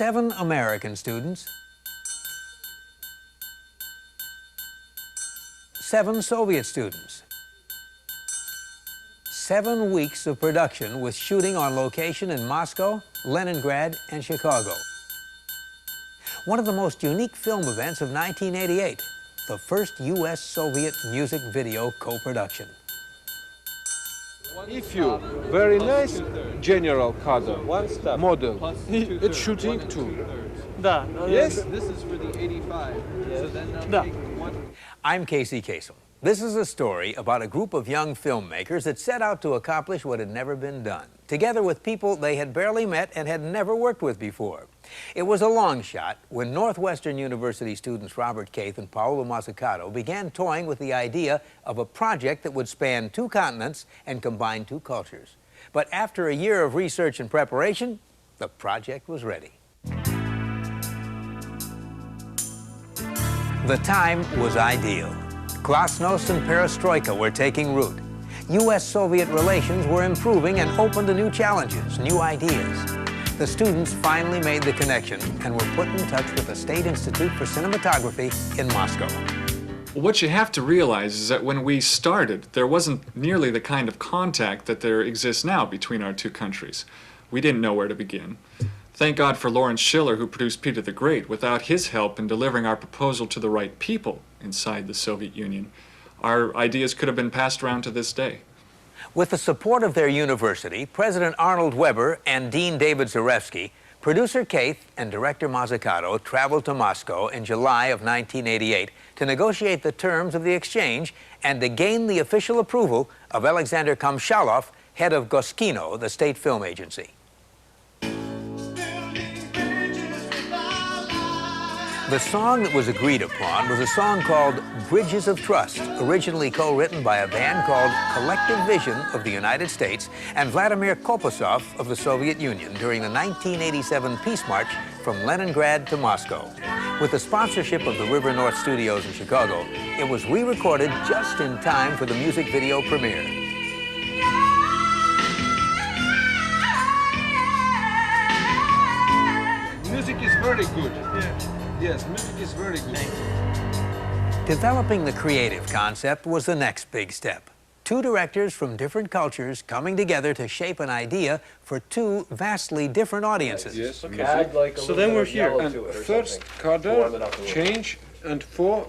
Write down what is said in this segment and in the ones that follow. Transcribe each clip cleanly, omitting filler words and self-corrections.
7 American students, 7 Soviet students. 7 weeks of production with shooting on location in Moscow, Leningrad, and Chicago. One of the most unique film events of 1988, the first U.S.-Soviet music video co-production. If you, very nice, general cadre, model, it's shooting too. Да. Yes? This is for the 85. So then Да. I'm Casey Kasem. This is a story about a group of young filmmakers that set out to accomplish what had never been done, together with people they had barely met and had never worked with before. It was a long shot when Northwestern University students Kath and Paolo Mazzucato began toying with the idea of a project that would span 2 continents and combine 2 cultures. But after a year of research and preparation, the project was ready. The time was ideal. Glasnost and Perestroika were taking root. U.S.-Soviet relations were improving and opened to new challenges, new ideas. The students finally made the connection and were put in touch with the State Institute for Cinematography in Moscow. What you have to realize is that when we started, there wasn't nearly the kind of contact that there exists now between our 2 countries. We didn't know where to begin. Thank God for Lawrence Schiller, who produced Peter the Great. Without his help in delivering our proposal to the right people inside the Soviet Union, our ideas could have been passed around to this day. With the support of their university, President Arnold Weber and Dean David Zarefsky, producer Kath and director Mazzucato traveled to Moscow in July of 1988 to negotiate the terms of the exchange and to gain the official approval of Alexander Kamshalov, head of Goskino, the state film agency. The song that was agreed upon was a song called Bridges of Trust, originally co-written by a band called Collective Vision of the United States and Vladimir Kopasov of the Soviet Union during the 1987 Peace March from Leningrad to Moscow. With the sponsorship of the River North Studios in Chicago, it was re-recorded just in time for the music video premiere. Music is very good. Yes, music is very good. Developing the creative concept was the next big step. 2 directors from different cultures coming together to shape an idea for 2 vastly different audiences. Yes. Okay. Add like a So little then bit we're of here. yellow And to it or first something. Warm cadre, it up a little. change, and 4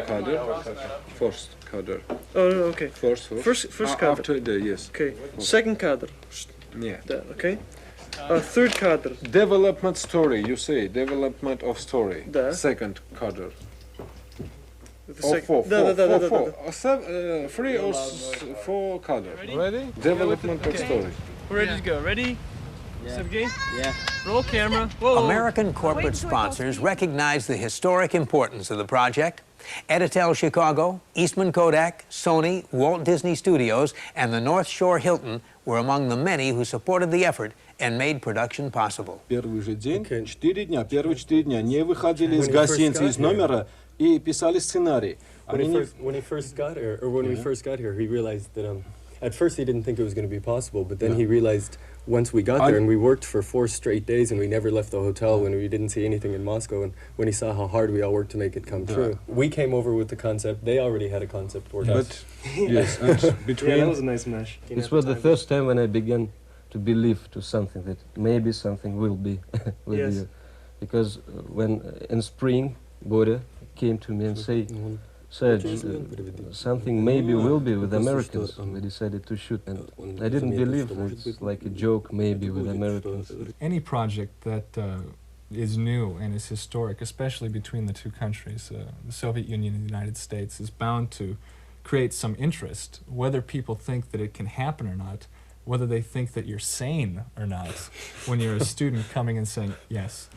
cadre? First cadre. Oh, okay. First cadre. After the, yes. Okay. Second cadre. Yeah. That, okay. Third cadre. Development story, you say, development of story. Да. Second cadre. The Four. Да. 3 or 4 cadre. Ready? Development of story. We're ready to go. Ready? Yeah. Sergey? Yeah. Roll camera. Whoa. American corporate sponsors recognized the historic importance of the project. Editel Chicago, Eastman Kodak, Sony, Walt Disney Studios, and the North Shore Hilton were among the many who supported the effort and made production possible. Первый же день, 4 дня, первые 4 дня не выходили из гостиницы, из номера и писали сценарий. When he first got here, or when we first got here, he realized that at first he didn't think it was going to be possible, but then he realized once we got there, and we worked for 4 straight days, and we never left the hotel when we didn't see anything in Moscow, and when he saw how hard we all worked to make it come true. We came over with the concept, they already had a concept worked out. But, yes, and between... Yeah, that was a nice mesh. This was the first time when I began to believe to something, that maybe something will be. Yes. Because when in spring, Borja came to me and said something maybe will be with Americans. We decided to shoot, and I didn't believe it's like a joke, maybe with Americans. Any project that is new and is historic, especially between the 2 countries, the Soviet Union and the United States, is bound to create some interest, whether people think that it can happen or not, whether they think that you're sane or not, when you're a student coming and saying, yes,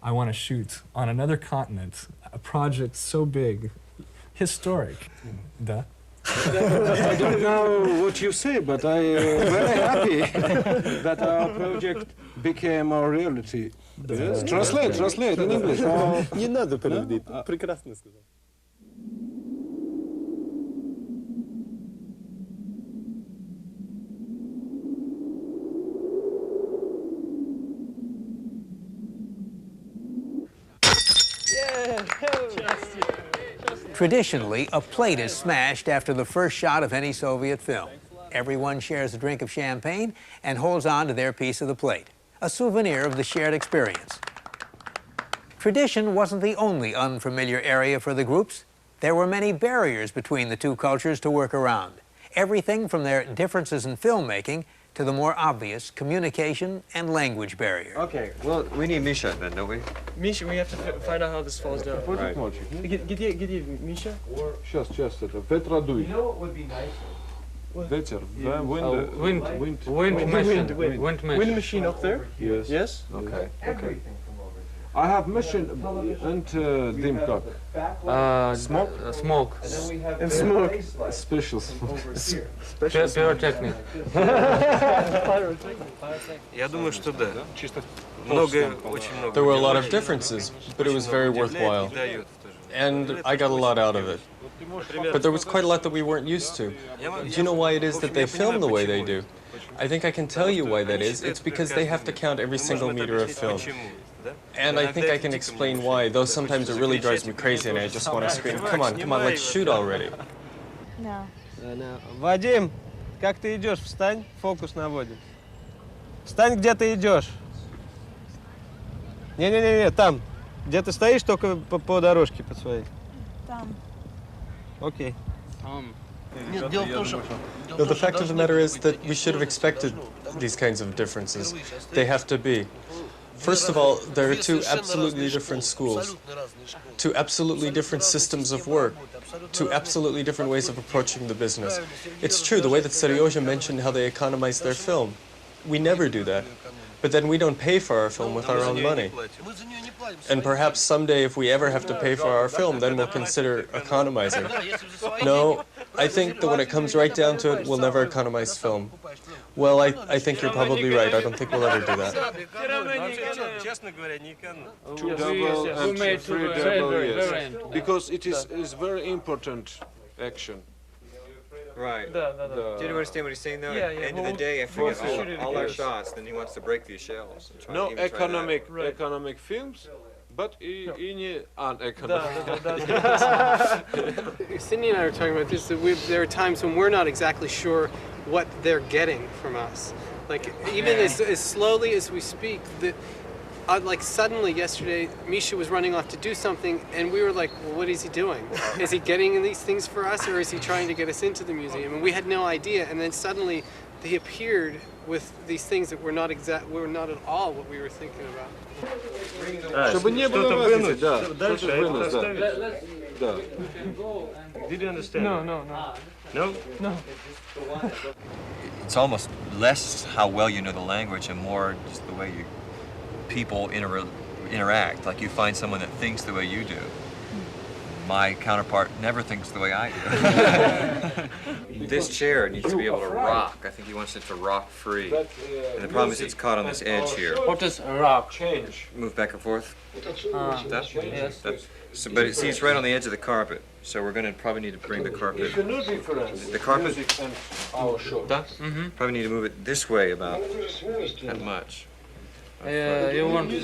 I want to shoot on another continent, a project so big, historic. Da? I don't know what you say, but I'm very happy that our project became our reality. Yes? Translate in English. Не надо переводить, прекрасно сказал. Traditionally, a plate is smashed after the first shot of any Soviet film. Everyone shares a drink of champagne and holds on to their piece of the plate, a souvenir of the shared experience. Tradition wasn't the only unfamiliar area for the groups. There were many barriers between the two cultures to work around. Everything from their differences in filmmaking to the more obvious communication and language barrier. Okay, well, we need Misha then, don't we? Misha, we have to find out how this falls down. Right. Где Misha? Сейчас это. Ветродуй. You know what would be nice? Ветер. Wind machine up there? Yes. Yes? Okay. Okay. I have mission and dimkak. Smoke. And smoke. Special smoke. Pyrotechnic. Я думаю, что да. There were a lot of differences, but it was very worthwhile. And I got a lot out of it. But there was quite a lot that we weren't used to. Do you know why it is that they film the way they do? I think I can tell you why that is. It's because they have to count every single meter of film. And I think I can explain why, though sometimes it really drives me crazy and I just want to scream, come on, let's shoot already. No. Вадим, как ты идешь? Встань, фокус наводим. Встань, где ты идешь. Не, там. Где ты стоишь, только по дорожке по своей. Там. Окей. No, the fact of the matter is that we should have expected these kinds of differences. They have to be. First of all, there are two absolutely different schools, two absolutely different systems of work, two absolutely different ways of approaching the business. It's true, the way that Seryoja mentioned how they economize their film. We never do that. But then we don't pay for our film with our own money. And perhaps someday, if we ever have to pay for our film, then we'll consider economizing. No, I think that when it comes right down to it, we'll never economize film. Well, I think you're probably right. I don't think we'll ever do that. 2 double and 3 double, yes. Because it is very important action. Right. Do you understand what he's saying though? Yeah, At the yeah. end of the day, after we get all our shots, then he wants to break these shells. and try- No even try that. economic films, but in uneconomic. Cindy and I were talking about this, that there are times when we're not exactly sure what they're getting from us. Like, even as slowly as we speak, like suddenly yesterday, Misha was running off to do something, and we were like, well, what is he doing? Is he getting these things for us, or is he trying to get us into the museum? And we had no idea, and then suddenly he appeared with these things that were not at all what we were thinking about. Чтобы не было разницы, да. Что-то вынос, да. Did you understand? No. It's almost less how well you know the language and more just the way people interact. Like you find someone that thinks the way you do. My counterpart never thinks the way I do. This chair needs to be able to rock. I think he wants it to rock free. And the problem is it's caught on this edge here. What is rock? Change. Move back and forth. That? Yes. So, but see, it's right on the edge of the carpet. So we're going to probably need to bring the carpet. It's a new difference. The carpet? Music and our show. Probably need to move it this way about that much. You want to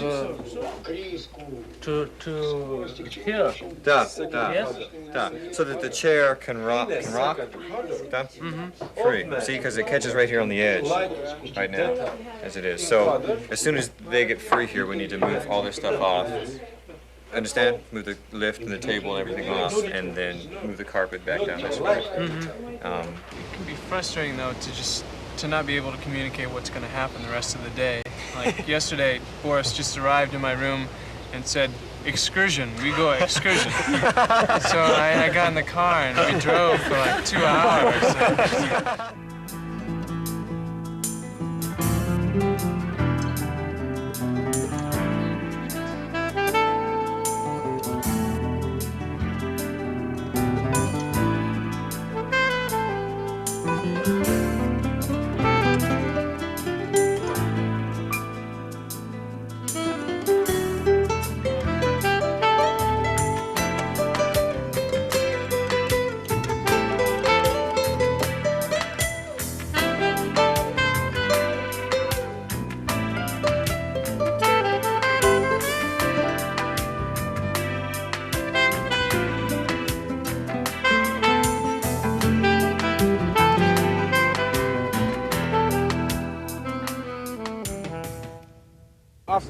here? Da. So that the chair can rock. Da. Free. See, because it catches right here on the edge, right now, as it is. So as soon as they get free here, we need to move all this stuff off. Understand? Move the lift and the table and everything off, and then move the carpet back down this way. It can be frustrating though to not be able to communicate what's going to happen the rest of the day. Like yesterday, Boris just arrived in my room and said, "Excursion, we go excursion." So I got in the car and we drove for like 2 hours.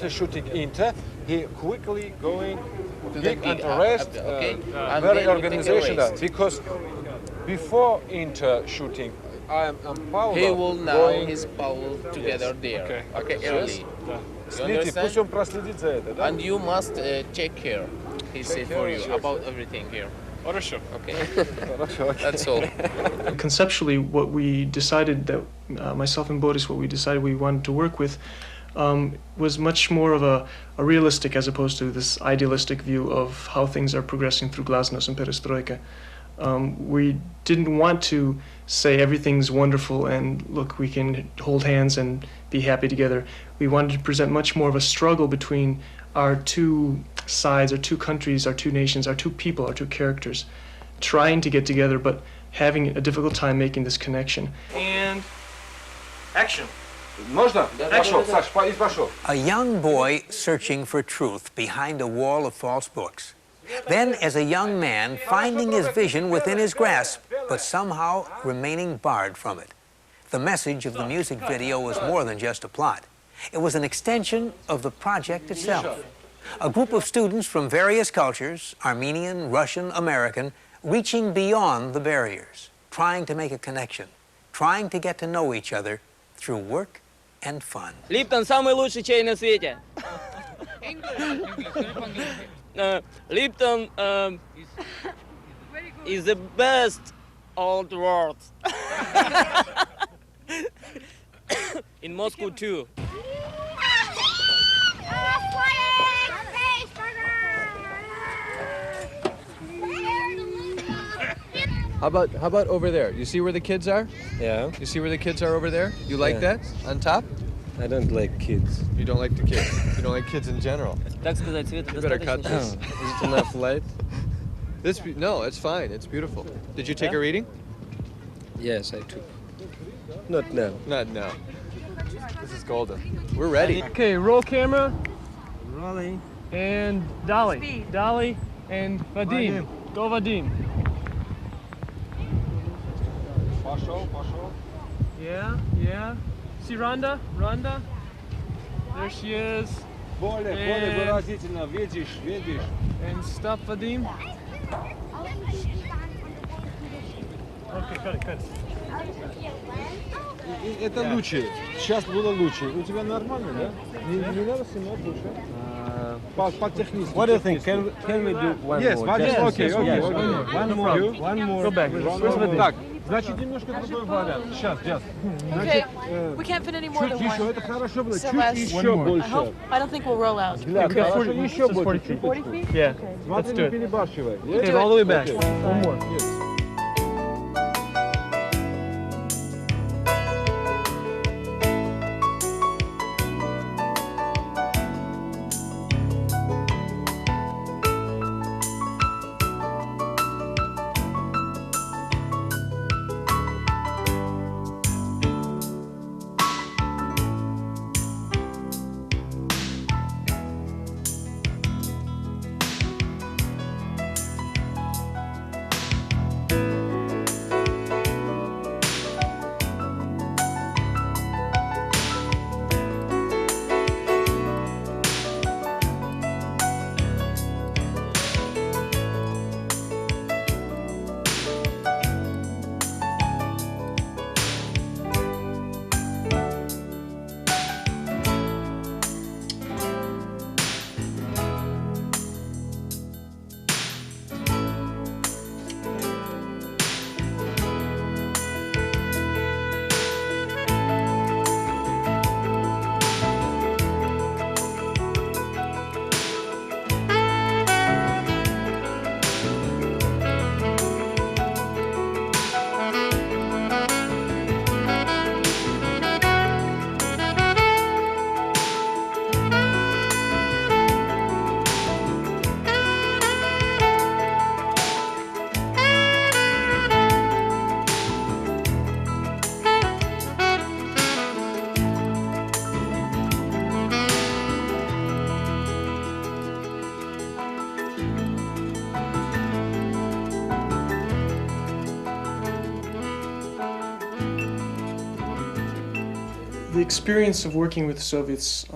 after shooting Inter, he quickly going big and rest, very organizational. Because before Inter shooting, I'm Paolo. He will now going, his Paolo together there. Okay, early. You Следи, пусть он проследит за это, да? And you must check here. He said for you about everything here. Хорошо. Okay. That's all. Conceptually, what we decided that myself and Boris, what we decided we wanted to work with, was much more of a realistic as opposed to this idealistic view of how things are progressing through Glasnost and Perestroika. We didn't want to say everything's wonderful and look, we can hold hands and be happy together. We wanted to present much more of a struggle between our two sides, our two countries, our two nations, our two people, our two characters, trying to get together but having a difficult time making this connection. And action. Можно? Пошел, Саш, пошел. A young boy searching for truth behind a wall of false books. Then, as a young man, finding his vision within his grasp, but somehow remaining barred from it. The message of the music video was more than just a plot. It was an extension of the project itself. A group of students from various cultures, Armenian, Russian, American, reaching beyond the barriers, trying to make a connection, trying to get to know each other through work and fun. Lipton самый лучший чай на свете. Lipton is the best all the world. In Moscow too. How about over there? You see where the kids are? Yeah. You see where the kids are over there? You like that? On top? I don't like kids. You don't like the kids. You don't like kids in general. Так сказать, Света, You better cut this. Is it enough light? No, it's fine. It's beautiful. Did you take a reading? Yes, I took. Not now. Not now. This is golden. We're ready. Okay, roll camera. Rolling. And Dolly. Speed. Dolly and Vadim. Go Vadim. Пошел. Yeah. See Rhonda? Rhonda? There she is. Более выразительно, видишь. And stop Vadim. Okay, cut it. Это лучше. Сейчас было лучше. У тебя нормально, да? Не надо снимать лучше. По технически. What do you think? Can we do one Yes, more? okay. One more. Go back. Так, значит, немножко другой вариант. Сейчас. Okay, we can't fit any more than Чуть еще, one. это хорошо было. So Чуть less. еще больше. I don't think we'll roll out. Взгляд, хорошо, еще больше. 40 feet? Yeah. Смотри, не перебарщивай. Okay, all the way back. Okay. One more. The experience of working with the Soviets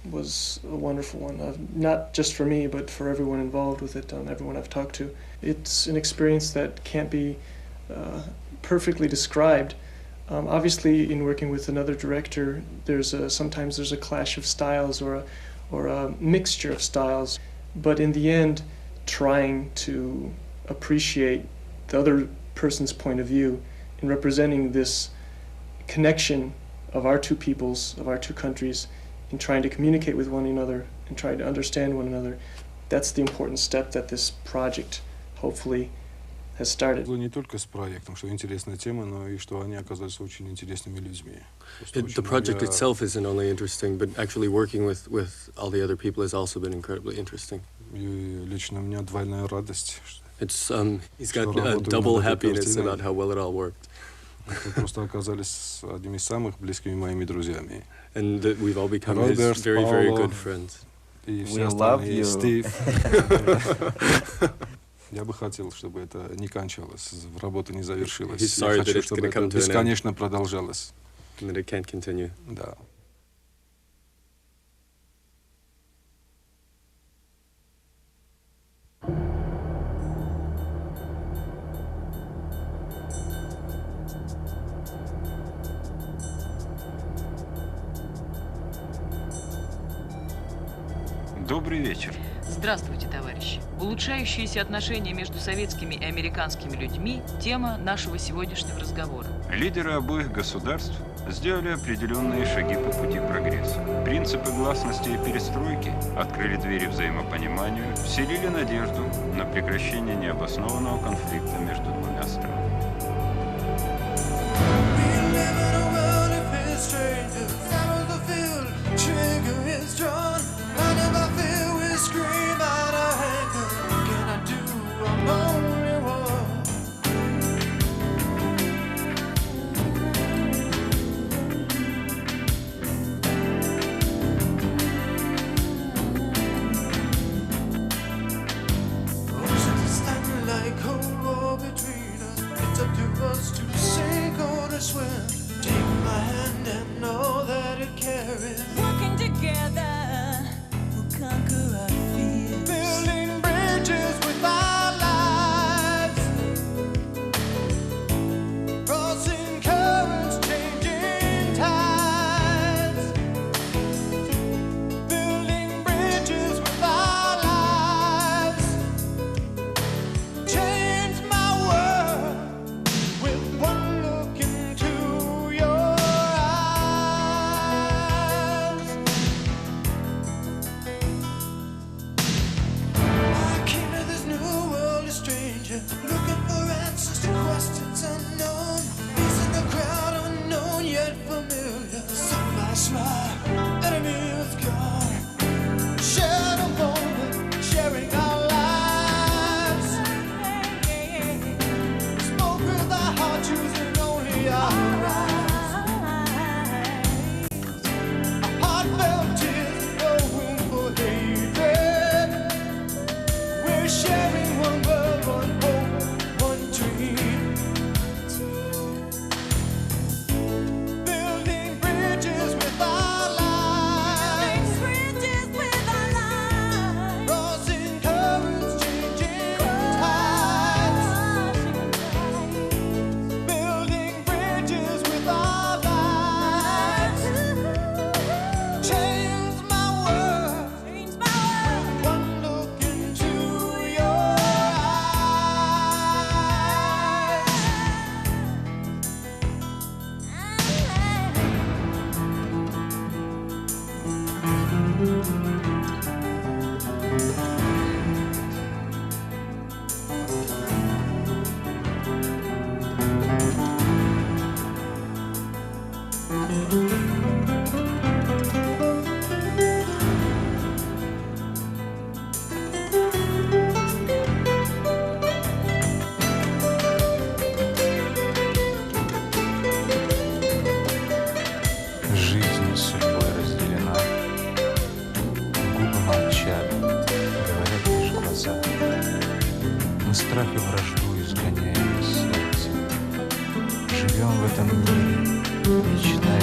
was a wonderful one, not just for me, but for everyone involved with it, everyone I've talked to. It's an experience that can't be perfectly described. Obviously, in working with another director, sometimes there's a clash of styles or a mixture of styles, but in the end, trying to appreciate the other person's point of view in representing this connection of our two peoples, of our two countries, in trying to communicate with one another and trying to understand one another. That's the important step that this project hopefully has started. Не только с проектом, что интересная тема, но и что они оказались очень интересными людьми. The project itself isn't only interesting, but actually working with all the other people has also been incredibly interesting. И лично у меня двойная радость. It's he's got a double happiness about how well it all worked. Мы просто оказались одними из самых близкими моими друзьями. And that we've all become his very, very good friends. И все остальные, Стив. Я бы хотел, чтобы это не кончалось, работа не завершилась. Я хочу, чтобы это бесконечно продолжалось. And that it can't continue. Да. Добрый вечер. Здравствуйте, товарищи. Улучшающиеся отношения между советскими и американскими людьми – тема нашего сегодняшнего разговора. Лидеры обоих государств сделали определенные шаги по пути прогресса. Принципы гласности и перестройки открыли двери взаимопониманию, вселили надежду на прекращение необоснованного конфликта между двумя странами. Живем в этом мире, мечтая